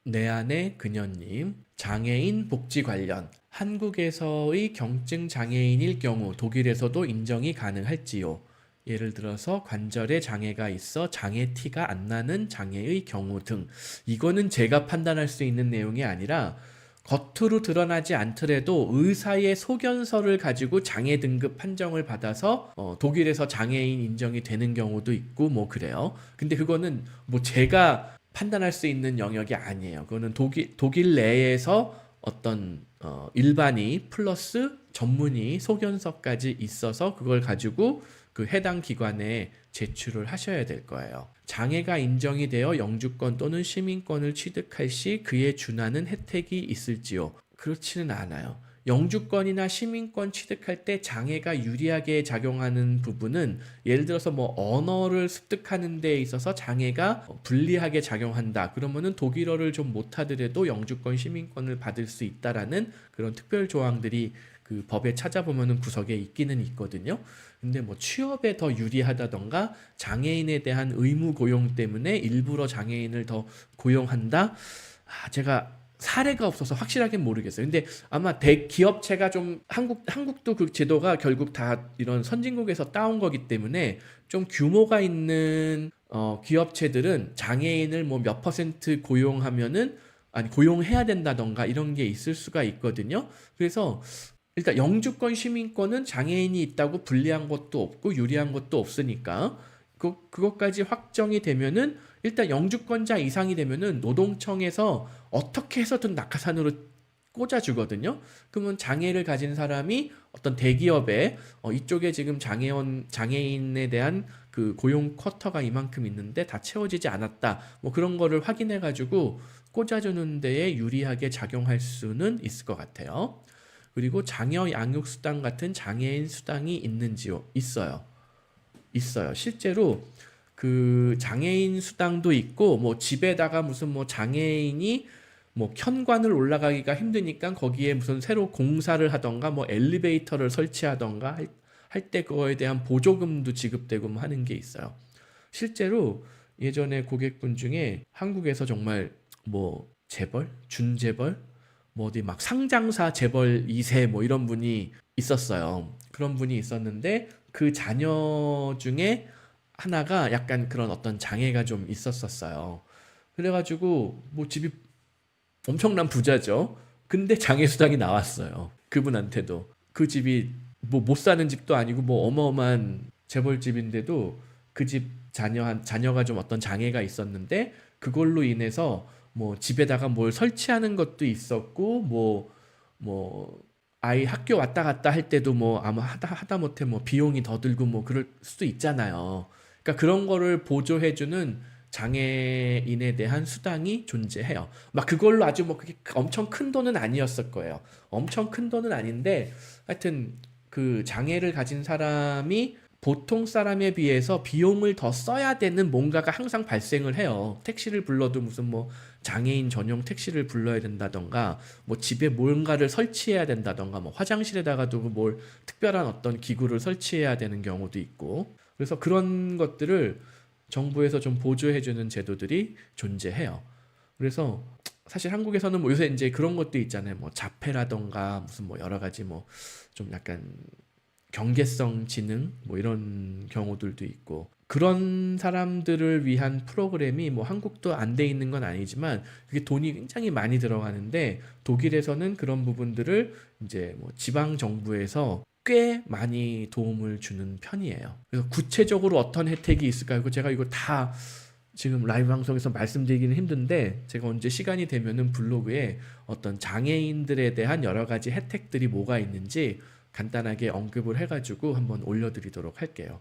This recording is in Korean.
내 안의 그녀님, 장애인 복지 관련 한국에서의 경증 장애인일 경우 독일에서도 인정이 가능할지요? 예를 들어서 관절에 장애가 있어 장애 티가 안 나는 장애의 경우 등. 이거는 제가 판단할 수 있는 내용이 아니라 겉으로 드러나지 않더라도 의사의 소견서를 가지고 장애 등급 판정을 받아서 독일에서 장애인 인정이 되는 경우도 있고 뭐 그래요. 근데 그거는 뭐 제가 판단할 수 있는 영역이 아니에요. 그거는 독일 내에서 어떤 일반이 플러스 전문의 소견서까지 있어서 그걸 가지고 그 해당 기관에 제출을 하셔야 될 거예요. 장애가 인정이 되어 영주권 또는 시민권을 취득할 시 그에 준하는 혜택이 있을지요? 그렇지는 않아요. 영주권이나 시민권 취득할 때 장애가 유리하게 작용하는 부분은 예를 들어서 뭐 언어를 습득하는 데 있어서 장애가 불리하게 작용한다. 그러면은 독일어를 좀 못하더라도 영주권, 시민권을 받을 수 있다라는 그런 특별 조항들이 그 법에 찾아보면은 구석에 있기는 있거든요. 근데 뭐 취업에 더 유리하다던가 장애인에 대한 의무 고용 때문에 일부러 장애인을 더 고용한다? 제가 사례가 없어서 확실하게 모르겠어요. 근데 아마 대기업체가 좀 한국도 그 제도가 결국 다 이런 선진국에서 따온 거기 때문에 좀 규모가 있는 기업체들은 장애인을 뭐 몇 퍼센트 고용하면은 아니 고용해야 된다던가 이런 게 있을 수가 있거든요. 그래서 일단 영주권 시민권은 장애인이 있다고 불리한 것도 없고 유리한 것도 없으니까 그것까지 확정이 되면은 일단 영주권자 이상이 되면은 노동청에서 어떻게 해서든 낙하산으로 꽂아주거든요. 그러면 장애를 가진 사람이 어떤 대기업에 이쪽에 지금 장애인에 대한 그 고용 쿼터가 이만큼 있는데 다 채워지지 않았다. 뭐 그런 거를 확인해 가지고 꽂아주는 데에 유리하게 작용할 수는 있을 것 같아요. 그리고 장여 양육 수당 같은 장애인 수당이 있는지요? 있어요. 있어요. 실제로 그 장애인 수당도 있고 뭐 집에다가 무슨 뭐 장애인이 뭐 현관을 올라가기가 힘드니까 거기에 무슨 새로 공사를 하던가 뭐 엘리베이터를 설치하던가 할 때 그거에 대한 보조금도 지급되고 뭐 하는 게 있어요. 실제로 예전에 고객분 중에 한국에서 정말 뭐 재벌, 준재벌, 뭐 어디 막 상장사 재벌 2세 뭐 이런 분이 있었어요. 그런 분이 있었는데 그 자녀 중에 하나가 약간 그런 어떤 장애가 좀 있었었어요. 그래가지고 뭐 집이 엄청난 부자죠. 근데 장애 수당이 나왔어요. 그분한테도. 그 집이 뭐 못 사는 집도 아니고 뭐 어마어마한 재벌집인데도 그 집 자녀가 좀 어떤 장애가 있었는데 그걸로 인해서 뭐 집에다가 뭘 설치하는 것도 있었고 뭐 아이 학교 왔다 갔다 할 때도 뭐 아마 하다못해 뭐 비용이 더 들고 뭐 그럴 수도 있잖아요. 그러니까 그런 거를 보조해주는 장애인에 대한 수당이 존재해요. 막 그걸로 아주 뭐 그게 엄청 큰 돈은 아니었을 거예요. 엄청 큰 돈은 아닌데 하여튼 그 장애를 가진 사람이 보통 사람에 비해서 비용을 더 써야 되는 뭔가가 항상 발생을 해요. 택시를 불러도 무슨 뭐 장애인 전용 택시를 불러야 된다던가 뭐 집에 뭔가를 설치해야 된다던가 뭐 화장실에다가도 뭘 특별한 어떤 기구를 설치해야 되는 경우도 있고 그래서 그런 것들을 정부에서 좀 보조해주는 제도들이 존재해요. 그래서 사실 한국에서는 뭐 요새 이제 그런 것도 있잖아요. 뭐 자폐라던가 무슨 뭐 여러 가지 뭐 좀 약간 경계성 지능 뭐 이런 경우들도 있고 그런 사람들을 위한 프로그램이 뭐 한국도 안 돼 있는 건 아니지만 그게 돈이 굉장히 많이 들어가는데 독일에서는 그런 부분들을 이제 뭐 지방 정부에서 꽤 많이 도움을 주는 편이에요. 그래서 구체적으로 어떤 혜택이 있을까요? 제가 이거 다 지금 라이브 방송에서 말씀드리기는 힘든데 제가 언제 시간이 되면은 블로그에 어떤 장애인들에 대한 여러 가지 혜택들이 뭐가 있는지 간단하게 언급을 해가지고 한번 올려드리도록 할게요.